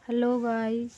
Hello guys,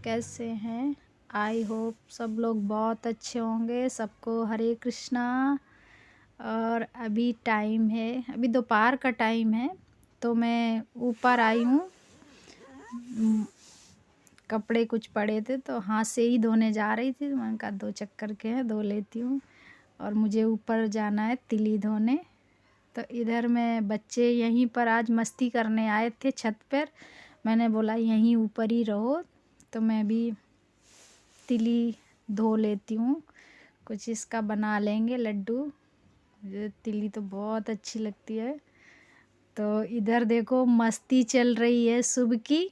कैसे हैं। I hope सब लोग बहुत अच्छे होंगे। सबको हरे कृष्णा। और अभी टाइम है, अभी दोपहर का टाइम है, तो मैं ऊपर आई हूँ। कपड़े कुछ पड़े थे तो हाथ से ही धोने जा रही थी, तो मैंने कहा 2 चक्कर के हैं, धो लेती हूँ। और मुझे ऊपर जाना है तिली धोने। तो इधर में बच्चे यहीं पर आज मस्ती करने आए थे छत पर। मैंने बोला यहीं ऊपर ही रहो, तो मैं भी तिली धो लेती हूँ। कुछ इसका बना लेंगे लड्डू। मुझे तिली तो बहुत अच्छी लगती है। तो इधर देखो मस्ती चल रही है सुबह की,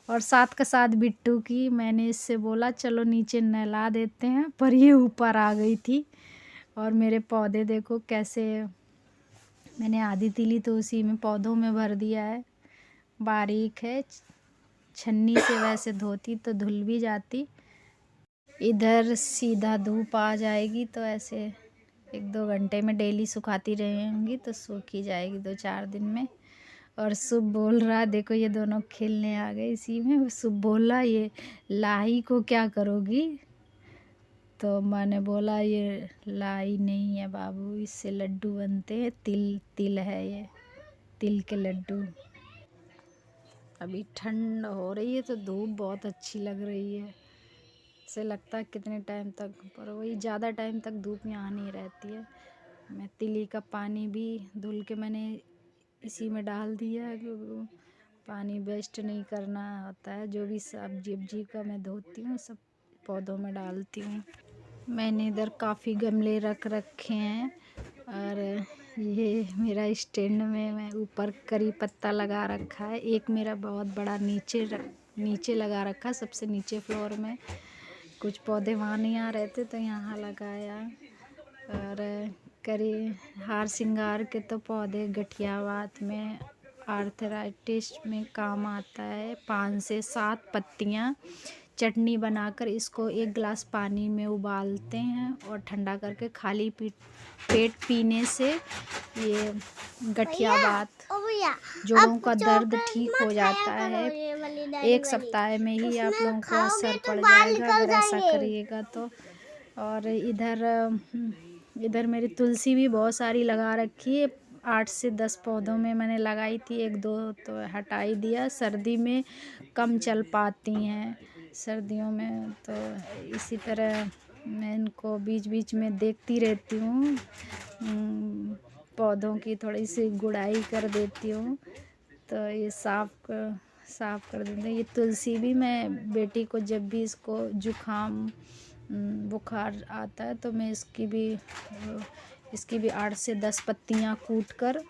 और साथ का साथ बिट्टू की। मैंने इससे बोला चलो नीचे नहला देते हैं, पर ये ऊपर आ गई थी। और मेरे पौधे देखो कैसे, मैंने आधी तिली तो उसी में पौधों में भर दिया है। बारीक है, छन्नी से वैसे धोती तो धुल भी जाती। इधर सीधा धूप आ जाएगी तो ऐसे 1-2 घंटे में डेली सुखाती रहेंगी तो सूखी जाएगी 2-4 दिन में। और शुभ बोल रहा, देखो ये दोनों खेलने आ गए इसी में। शुभ बोला ये लाई को क्या करोगी, तो मैंने बोला ये लाई नहीं है बाबू, इससे लड्डू बनते हैं, तिल है ये, तिल के लड्डू। अभी ठंड हो रही है तो धूप बहुत अच्छी लग रही है। ऐसे लगता है कितने टाइम तक, पर वही ज़्यादा टाइम तक धूप यहाँ नहीं रहती है। मैं तिली का पानी भी धुल के मैंने इसी में डाल दिया है, क्योंकि पानी वेस्ट नहीं करना होता है। जो भी सब्जी का मैं धोती हूँ सब पौधों में डालती हूँ। मैंने इधर काफ़ी गमले रख रखे हैं, और ये मेरा स्टैंड में मैं ऊपर करी पत्ता लगा रखा है। एक मेरा बहुत बड़ा नीचे लगा रखा है, सबसे नीचे फ्लोर में। कुछ पौधे वहाँ नहीं आ रहे थे तो यहाँ लगाया। और करी हार श्रृंगार के तो पौधे गठियावात में, आर्थराइटिस में काम आता है। 5 से 7 पत्तियाँ चटनी बनाकर इसको 1 गिलास पानी में उबालते हैं और ठंडा करके खाली पेट पीने से ये गठियावात, जोड़ों का दर्द ठीक हो जाता है। 1 सप्ताह में ही आप लोगों को असर पड़ जाएगा अगर ऐसा करिएगा तो। और इधर मेरी तुलसी भी बहुत सारी लगा रखी है। 8 से 10 पौधों में मैंने लगाई थी, 1-2 तो हटाई दिया। सर्दी में कम चल पाती हैं, सर्दियों में तो इसी तरह मैं इनको बीच बीच में देखती रहती हूँ। पौधों की थोड़ी सी गुड़ाई कर देती हूँ, तो ये साफ़ कर देते हैं। ये तुलसी भी मैं बेटी को जब भी इसको जुकाम बुखार आता है तो मैं इसकी भी 8 से 10 पत्तियाँ कूट कर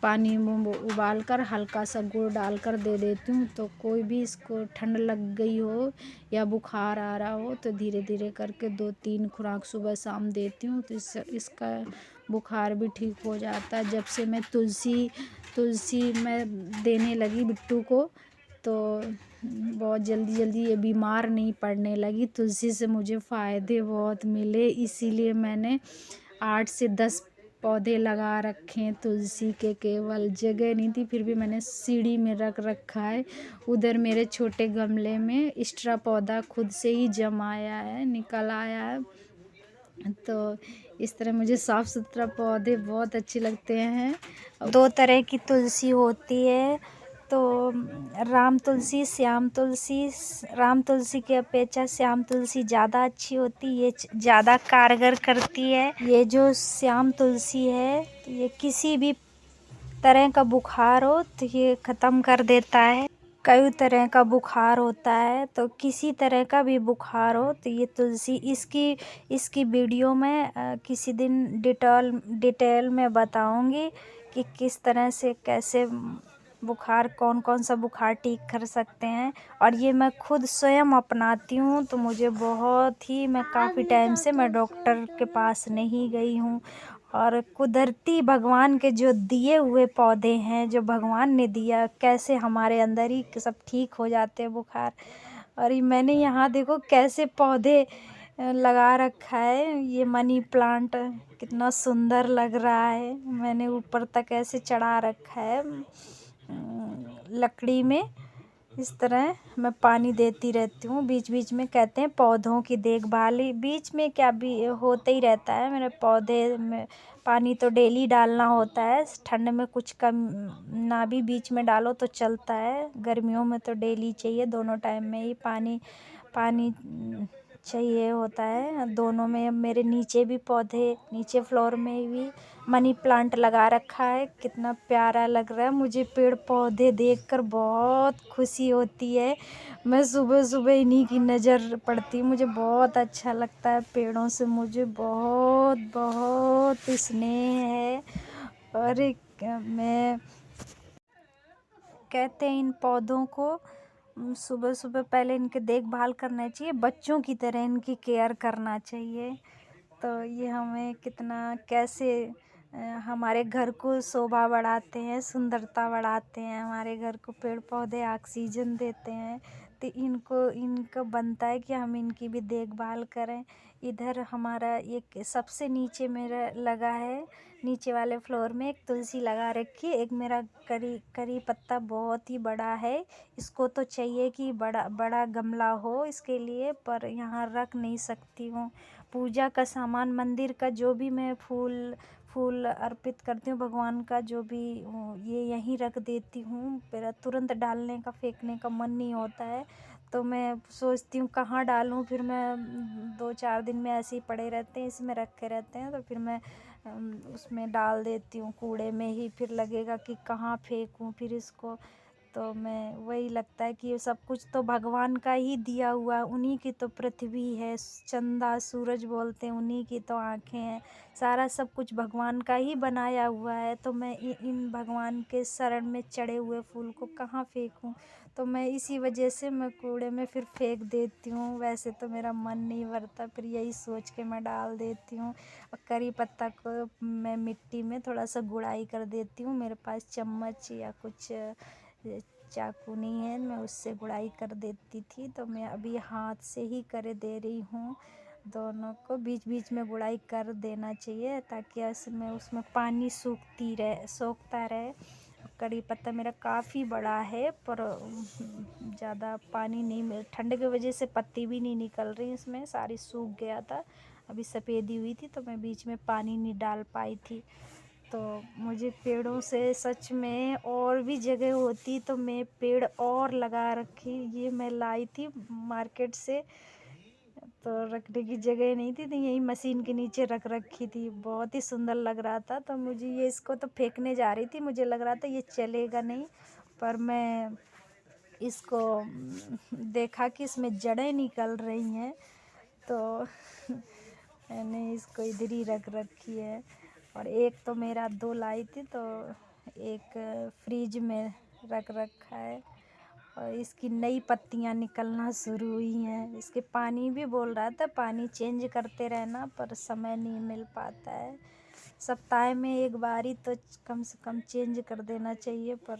पानी में उबाल कर हल्का सा गुड़ डालकर दे देती हूँ। तो कोई भी इसको ठंड लग गई हो या बुखार आ रहा हो तो धीरे धीरे करके 2-3 खुराक सुबह शाम देती हूँ, तो इसका बुखार भी ठीक हो जाता है। जब से मैं तुलसी मैं देने लगी बिट्टू को, तो बहुत जल्दी ये बीमार नहीं पड़ने लगी। तुलसी से मुझे फ़ायदे बहुत मिले, इसीलिए मैंने 8 से 10 पौधे लगा रखे हैं तुलसी के। केवल जगह नहीं थी, फिर भी मैंने सीढ़ी में रख रखा है। उधर मेरे छोटे गमले में एक्स्ट्रा पौधा खुद से ही जमाया है, निकल आया है। तो इस तरह मुझे साफ़ सुथरा पौधे बहुत अच्छे लगते हैं। 2 तरह की तुलसी होती है, तो राम तुलसी, श्याम तुलसी। राम तुलसी की अपेक्षा श्याम तुलसी ज़्यादा अच्छी होती है, ये ज़्यादा कारगर करती है। ये जो श्याम तुलसी है तो ये किसी भी तरह का बुखार हो तो ये ख़त्म कर देता है। कई तरह का बुखार होता है, तो किसी तरह का भी बुखार हो तो ये तुलसी, इसकी वीडियो में किसी दिन डिटेल में बताऊंगी कि किस तरह से कैसे बुखार, कौन कौन सा बुखार ठीक कर सकते हैं। और ये मैं खुद स्वयं अपनाती हूँ, तो मुझे बहुत ही, मैं काफ़ी टाइम से मैं डॉक्टर के पास नहीं गई हूँ। और कुदरती भगवान के जो दिए हुए पौधे हैं, जो भगवान ने दिया, कैसे हमारे अंदर ही सब ठीक हो जाते हैं बुखार। और ये मैंने यहाँ देखो कैसे पौधे लगा रखा है। ये मनी प्लांट कितना सुंदर लग रहा है, मैंने ऊपर तक ऐसे चढ़ा रखा है लकड़ी में। इस तरह मैं पानी देती रहती हूँ बीच बीच में। कहते हैं पौधों की देखभाल ही बीच में क्या भी होते ही रहता है। मेरे पौधे में पानी तो डेली डालना होता है। ठंड में कुछ कम ना भी बीच में डालो तो चलता है। गर्मियों में तो डेली चाहिए, दोनों टाइम में ही पानी पानी चाहिए होता है दोनों में। मेरे नीचे भी पौधे, नीचे फ्लोर में भी मनी प्लांट लगा रखा है। कितना प्यारा लग रहा है। मुझे पेड़ पौधे देखकर बहुत खुशी होती है। मैं सुबह सुबह इन्हीं की नज़र पड़ती है, मुझे बहुत अच्छा लगता है। पेड़ों से मुझे बहुत बहुत स्नेह है। और मैं कहते हैं इन पौधों को सुबह सुबह पहले इनके देखभाल करना चाहिए, बच्चों की तरह इनकी केयर करना चाहिए। तो ये हमें कितना कैसे हमारे घर को शोभा बढ़ाते हैं, सुंदरता बढ़ाते हैं। हमारे घर को पेड़ पौधे ऑक्सीजन देते हैं। तो इनको बनता है कि हम इनकी भी देखभाल करें। इधर हमारा एक सबसे नीचे मेरा लगा है, नीचे वाले फ्लोर में एक तुलसी लगा रखी है। एक मेरा करी पत्ता बहुत ही बड़ा है। इसको तो चाहिए कि बड़ा बड़ा गमला हो इसके लिए, पर यहाँ रख नहीं सकती हूँ। पूजा का सामान, मंदिर का जो भी मैं फूल फूल अर्पित करती हूँ भगवान का, जो भी ये यहीं रख देती हूँ। मेरा तुरंत डालने का फेंकने का मन नहीं होता है। तो मैं सोचती हूँ कहाँ डालूँ, फिर मैं 2-4 दिन में ऐसे ही पड़े रहते हैं, इसमें रखे रहते हैं। तो फिर मैं उसमें डाल देती हूँ कूड़े में ही। फिर लगेगा कि कहाँ फेंकूँ फिर इसको। तो मैं वही लगता है कि ये सब कुछ तो भगवान का ही दिया हुआ, उन्हीं की तो पृथ्वी है, चंदा सूरज बोलते हैं, उन्हीं की तो आँखें हैं। सारा सब कुछ भगवान का ही बनाया हुआ है। तो मैं इन भगवान के शरण में चढ़े हुए फूल को कहाँ फेंकूं। तो मैं इसी वजह से मैं कूड़े में फिर फेंक देती हूँ। वैसे तो मेरा मन नहीं भरता, फिर यही सोच के मैं डाल देती हूँ। और करी पत्ता को मैं मिट्टी में थोड़ा सा गुड़ाई कर देती हूँ। मेरे पास चम्मच या कुछ चाकू नहीं है, मैं उससे गुड़ाई कर देती थी। तो मैं अभी हाथ से ही कर दे रही हूँ। दोनों को बीच बीच में गुड़ाई कर देना चाहिए ताकि उसमें पानी सोखता रहे। कड़ी पत्ता मेरा काफ़ी बड़ा है, पर ज़्यादा पानी नहीं मिल, ठंड की वजह से पत्ती भी नहीं निकल रही इसमें, सारी सूख गया था। अभी सफ़ेदी हुई थी तो मैं बीच में पानी नहीं डाल पाई थी। तो मुझे पेड़ों से सच में और भी जगह होती तो मैं पेड़ और लगा रखी। ये मैं लाई थी मार्केट से, तो रखने की जगह नहीं थी तो यही मशीन के नीचे रख रखी थी। बहुत ही सुंदर लग रहा था। तो मुझे ये इसको तो फेंकने जा रही थी, मुझे लग रहा था ये चलेगा नहीं, पर मैं इसको देखा कि इसमें जड़ें निकल रही हैं, तो मैंने इसको इधर ही रख रखी है। और एक तो मेरा 2 लाई थी, तो एक फ्रिज में रख रखा है। और इसकी नई पत्तियां निकलना शुरू हुई हैं। इसके पानी भी बोल रहा था पानी चेंज करते रहना, पर समय नहीं मिल पाता है। सप्ताह में एक बार ही तो कम से कम चेंज कर देना चाहिए। पर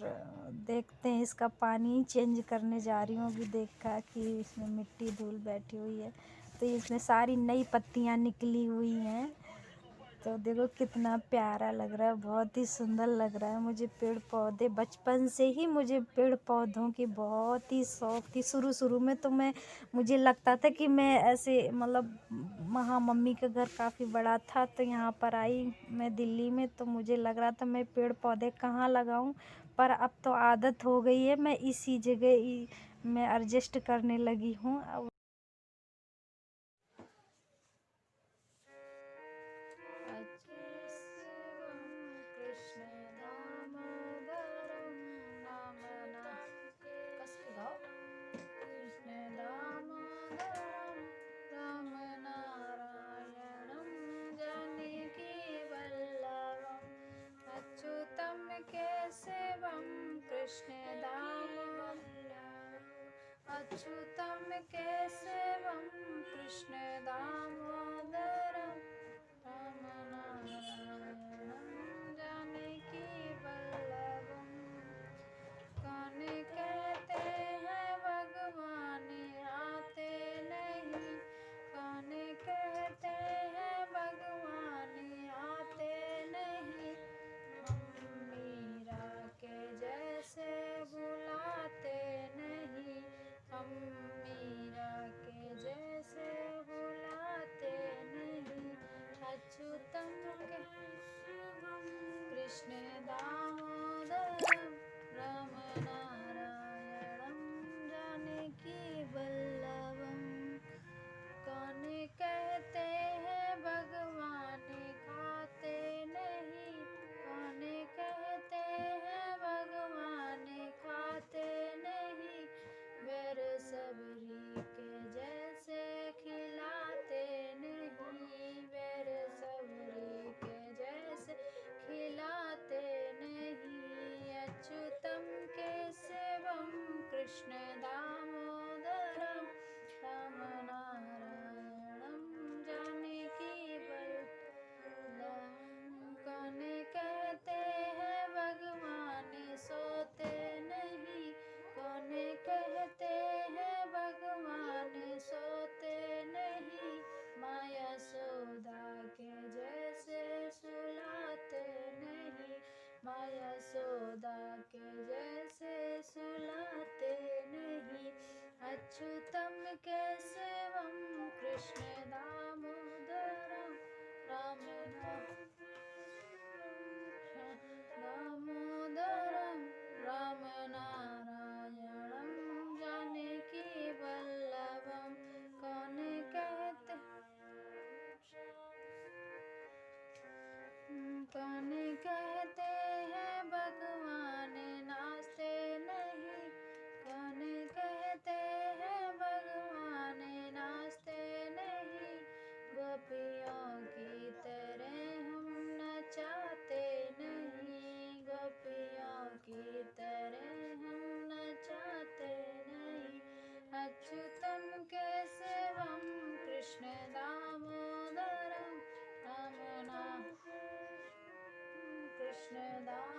देखते हैं, इसका पानी चेंज करने जा रही हूँ। अभी देखा कि इसमें मिट्टी धूल बैठी हुई है, तो इसमें सारी नई पत्तियां निकली हुई हैं। तो देखो कितना प्यारा लग रहा है, बहुत ही सुंदर लग रहा है। मुझे पेड़ पौधे बचपन से ही, मुझे पेड़ पौधों की बहुत ही शौक थी। शुरू शुरू में तो मुझे लगता था कि मैं ऐसे मतलब, वहाँ मम्मी का घर काफ़ी बड़ा था, तो यहाँ पर आई मैं दिल्ली में, तो मुझे लग रहा था मैं पेड़ पौधे कहाँ लगाऊं। पर अब तो आदत हो गई है, मैं इसी जगह ही मैं एडजस्ट करने लगी हूँ। अच्युतं केशवं कृष्ण दामोदरं, अच्युतं केशवं कृष्ण दामोदरं, रामनारायणं जानकी वल्लभं। कौन कहते हैं भगवान आते नहीं, कौन कहते हैं भगवान आते नहीं। हम मीरा के जैसे बुलाते नहीं, कृष्ण दामोदरम राम दामोदरम राम नारायणम जानकी वल्लभम कौन कहते हैं भगवान नाचते नहीं, कौन कहते हैं भगवान नाचते नहीं, गोपियों की तरह हम नचाते नहीं, गोपियों की तरह हम नचाते नहीं, अच्युतम केशवम कृष्ण दामोदरम रमणा कृष्ण दामोदरम